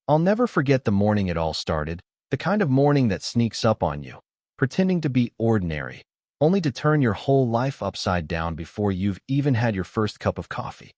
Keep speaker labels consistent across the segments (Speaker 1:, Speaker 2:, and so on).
Speaker 1: I'll never forget the morning it all started, the kind of morning that sneaks up on you, pretending to be ordinary, only to turn your whole life upside down before you've even had your first cup of coffee.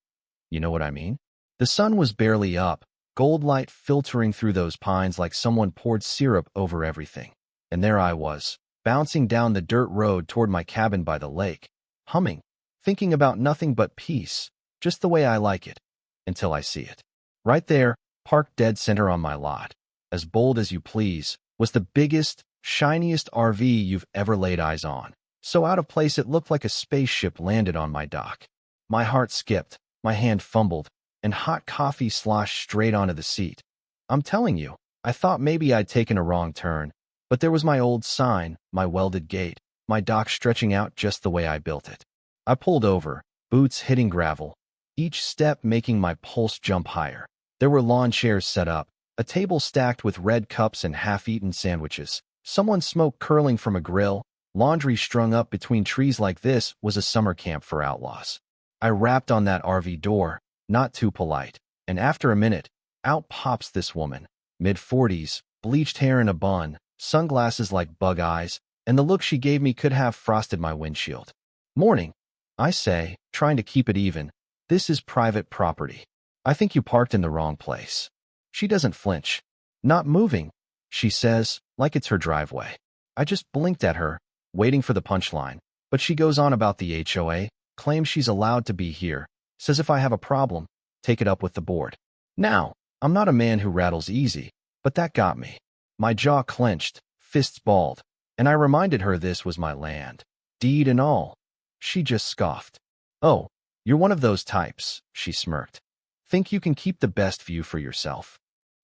Speaker 1: You know what I mean? The sun was barely up, gold light filtering through those pines like someone poured syrup over everything. And there I was, bouncing down the dirt road toward my cabin by the lake, humming, thinking about nothing but peace, just the way I like it, until I see it. Right there, parked dead center on my lot, as bold as you please, was the biggest, shiniest RV you've ever laid eyes on. So out of place it looked like a spaceship landed on my dock. My heart skipped, my hand fumbled, and hot coffee sloshed straight onto the seat. I'm telling you, I thought maybe I'd taken a wrong turn, but there was my old sign, my welded gate, my dock stretching out just the way I built it. I pulled over, boots hitting gravel, each step making my pulse jump higher. There were lawn chairs set up, a table stacked with red cups and half-eaten sandwiches, someone's smoke curling from a grill, laundry strung up between trees. Like this was a summer camp for outlaws. I rapped on that RV door, not too polite, and after a minute, out pops this woman, mid-40s, bleached hair in a bun, sunglasses like bug eyes, and the look she gave me could have frosted my windshield. Morning, I say, trying to keep it even. This is private property. I think you parked in the wrong place. She doesn't flinch. Not moving, she says, like it's her driveway. I just blinked at her, waiting for the punchline, but she goes on about the HOA, claims she's allowed to be here, says if I have a problem, take it up with the board. Now, I'm not a man who rattles easy, but that got me. My jaw clenched, fists balled, and I reminded her this was my land, deed and all. She just scoffed. Oh, you're one of those types, she smirked. Think you can keep the best view for yourself.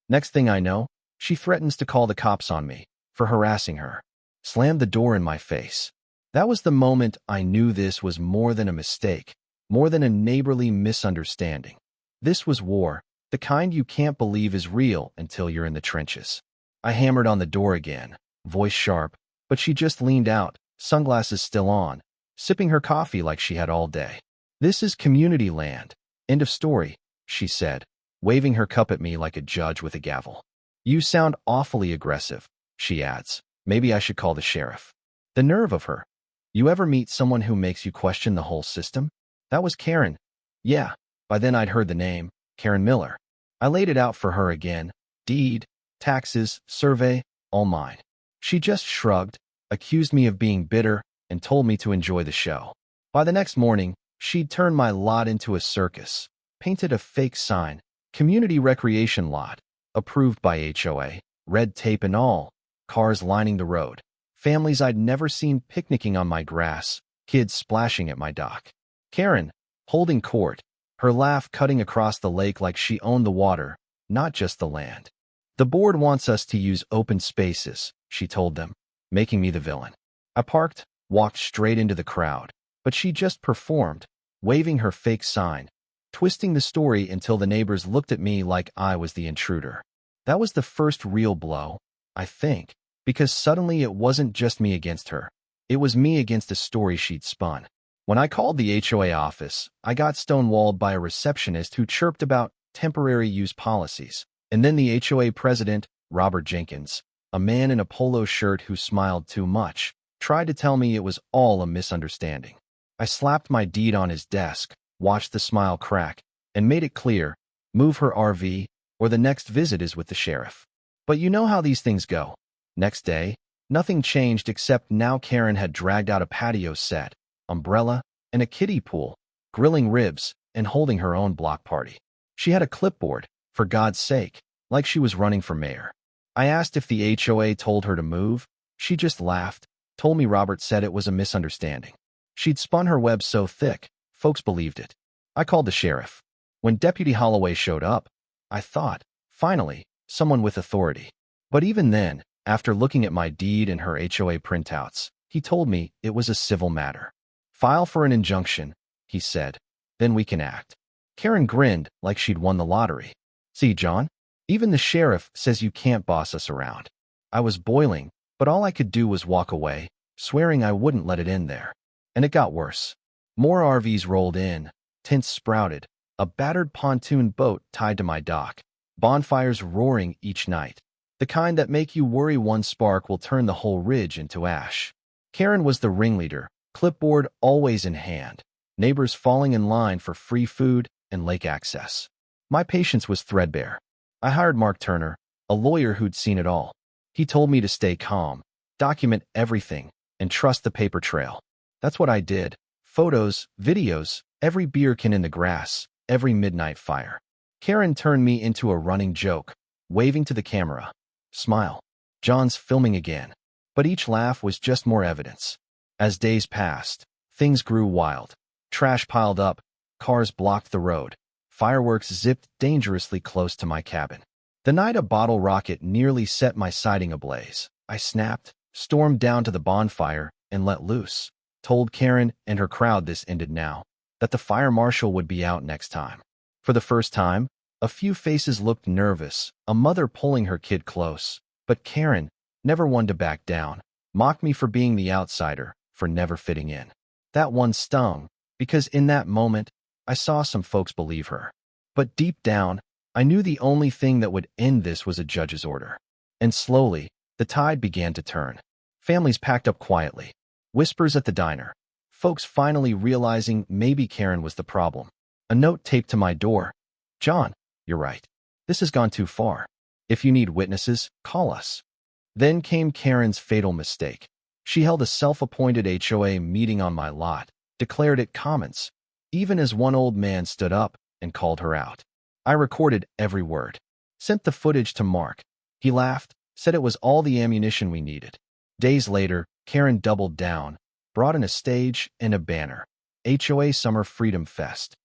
Speaker 1: Next thing I know, she threatens to call the cops on me for harassing her. Slammed the door in my face. That was the moment I knew this was more than a mistake, more than a neighborly misunderstanding. This was war, the kind you can't believe is real until you're in the trenches. I hammered on the door again, voice sharp, but she just leaned out, sunglasses still on, sipping her coffee like she had all day. This is community land. End of story, she said, waving her cup at me like a judge with a gavel. You sound awfully aggressive, she adds. Maybe I should call the sheriff. The nerve of her. You ever meet someone who makes you question the whole system? That was Karen. Yeah, by then I'd heard the name, Karen Miller. I laid it out for her again. Deed, taxes, survey, all mine. She just shrugged, accused me of being bitter, and told me to enjoy the show. By the next morning, she'd turned my lot into a circus, painted a fake sign, community recreation lot, approved by HOA, red tape and all, cars lining the road, families I'd never seen picnicking on my grass, kids splashing at my dock. Karen, holding court, her laugh cutting across the lake like she owned the water, not just the land. The board wants us to use open spaces, she told them, making me the villain. I parked, walked straight into the crowd, but she just performed, waving her fake sign, twisting the story until the neighbors looked at me like I was the intruder. That was the first real blow, I think, because suddenly it wasn't just me against her. It was me against a story she'd spun. When I called the HOA office, I got stonewalled by a receptionist who chirped about temporary use policies. And then the HOA president, Robert Jenkins, a man in a polo shirt who smiled too much, tried to tell me it was all a misunderstanding. I slapped my deed on his desk, watched the smile crack, and made it clear, move her RV, or the next visit is with the sheriff. But you know how these things go. Next day, nothing changed except now Karen had dragged out a patio set, umbrella, and a kiddie pool, grilling ribs, and holding her own block party. She had a clipboard, for God's sake, like she was running for mayor. I asked if the HOA told her to move. She just laughed, told me Robert said it was a misunderstanding. She'd spun her web so thick, folks believed it. I called the sheriff. When Deputy Holloway showed up, I thought, finally, someone with authority. But even then, after looking at my deed and her HOA printouts, he told me it was a civil matter. File for an injunction, he said. Then we can act. Karen grinned like she'd won the lottery. See, John? Even the sheriff says you can't boss us around. I was boiling, but all I could do was walk away, swearing I wouldn't let it end there. And it got worse. More RVs rolled in, tents sprouted, a battered pontoon boat tied to my dock, bonfires roaring each night, the kind that make you worry one spark will turn the whole ridge into ash. Karen was the ringleader, clipboard always in hand, neighbors falling in line for free food and lake access. My patience was threadbare. I hired Mark Turner, a lawyer who'd seen it all. He told me to stay calm, document everything, and trust the paper trail. That's what I did. Photos, videos, every beer can in the grass, every midnight fire. Karen turned me into a running joke, waving to the camera. Smile. John's filming again. But each laugh was just more evidence. As days passed, things grew wild. Trash piled up, cars blocked the road. Fireworks zipped dangerously close to my cabin. The night a bottle rocket nearly set my siding ablaze, I snapped, stormed down to the bonfire, and let loose. Told Karen and her crowd this ended now, that the fire marshal would be out next time. For the first time, a few faces looked nervous, a mother pulling her kid close. But Karen, never one to back down, mocked me for being the outsider, for never fitting in. That one stung, because in that moment, I saw some folks believe her. But deep down, I knew the only thing that would end this was a judge's order. And slowly, the tide began to turn. Families packed up quietly. Whispers at the diner. Folks finally realizing maybe Karen was the problem. A note taped to my door. John, you're right. This has gone too far. If you need witnesses, call us. Then came Karen's fatal mistake. She held a self-appointed HOA meeting on my lot, declared it commons, even as one old man stood up and called her out. I recorded every word. Sent the footage to Mark. He laughed, said it was all the ammunition we needed. Days later, Karen doubled down, brought in a stage and a banner. HOA Summer Freedom Fest.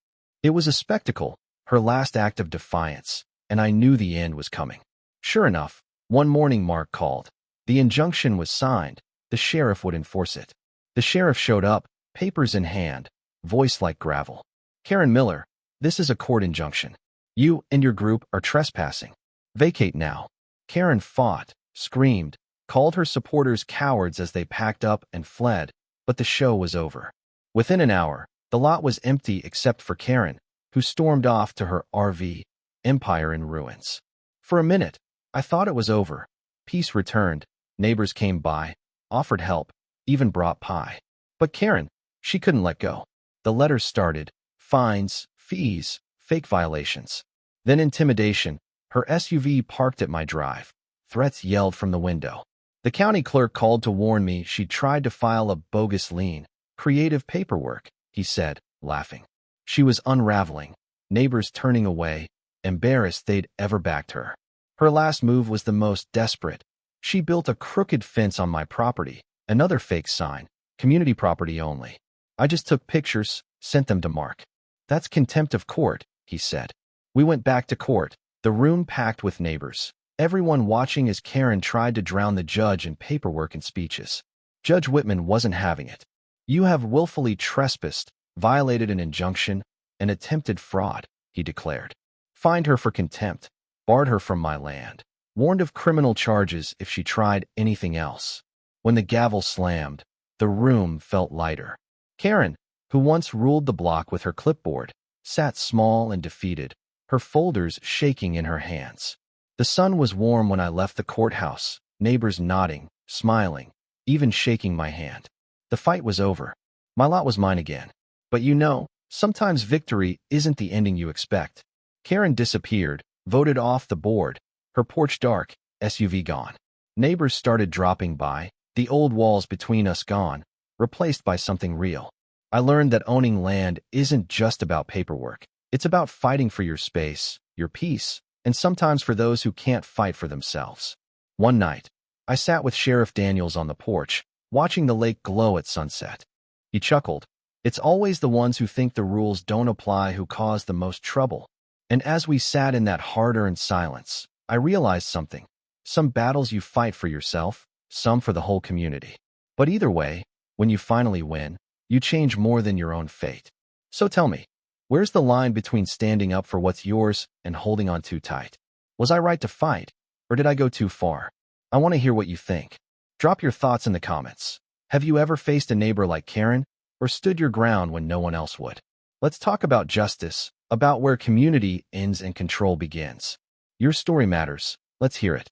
Speaker 1: It was a spectacle, her last act of defiance, and I knew the end was coming. Sure enough, one morning Mark called. The injunction was signed. The sheriff would enforce it. The sheriff showed up, papers in hand, voice like gravel. Karen Miller, this is a court injunction. You and your group are trespassing. Vacate now. Karen fought, screamed, called her supporters cowards as they packed up and fled, but the show was over. Within an hour, the lot was empty except for Karen, who stormed off to her RV, empire in ruins. For a minute, I thought it was over. Peace returned, neighbors came by, offered help, even brought pie. But Karen, she couldn't let go. The letters started, fines, fees, fake violations. Then intimidation, her SUV parked at my drive. Threats yelled from the window. The county clerk called to warn me she'd tried to file a bogus lien. Creative paperwork, he said, laughing. She was unraveling, neighbors turning away, embarrassed they'd ever backed her. Her last move was the most desperate. She built a crooked fence on my property, another fake sign, community property only. I just took pictures, sent them to Mark. That's contempt of court, he said. We went back to court, the room packed with neighbors, everyone watching as Karen tried to drown the judge in paperwork and speeches. Judge Whitman wasn't having it. You have willfully trespassed, violated an injunction, and attempted fraud, he declared. Fined her for contempt, barred her from my land, warned of criminal charges if she tried anything else. When the gavel slammed, the room felt lighter. Karen, who once ruled the block with her clipboard, sat small and defeated, her folders shaking in her hands. The sun was warm when I left the courthouse, neighbors nodding, smiling, even shaking my hand. The fight was over. My lot was mine again. But you know, sometimes victory isn't the ending you expect. Karen disappeared, voted off the board, her porch dark, SUV gone. Neighbors started dropping by, the old walls between us gone, replaced by something real. I learned that owning land isn't just about paperwork. It's about fighting for your space, your peace, and sometimes for those who can't fight for themselves. One night, I sat with Sheriff Daniels on the porch, watching the lake glow at sunset. He chuckled. It's always the ones who think the rules don't apply who cause the most trouble. And as we sat in that hard-earned silence, I realized something. Some battles you fight for yourself, some for the whole community. But either way, when you finally win, you change more than your own fate. So tell me, where's the line between standing up for what's yours and holding on too tight? Was I right to fight, or did I go too far? I want to hear what you think. Drop your thoughts in the comments. Have you ever faced a neighbor like Karen, or stood your ground when no one else would? Let's talk about justice, about where community ends and control begins. Your story matters. Let's hear it.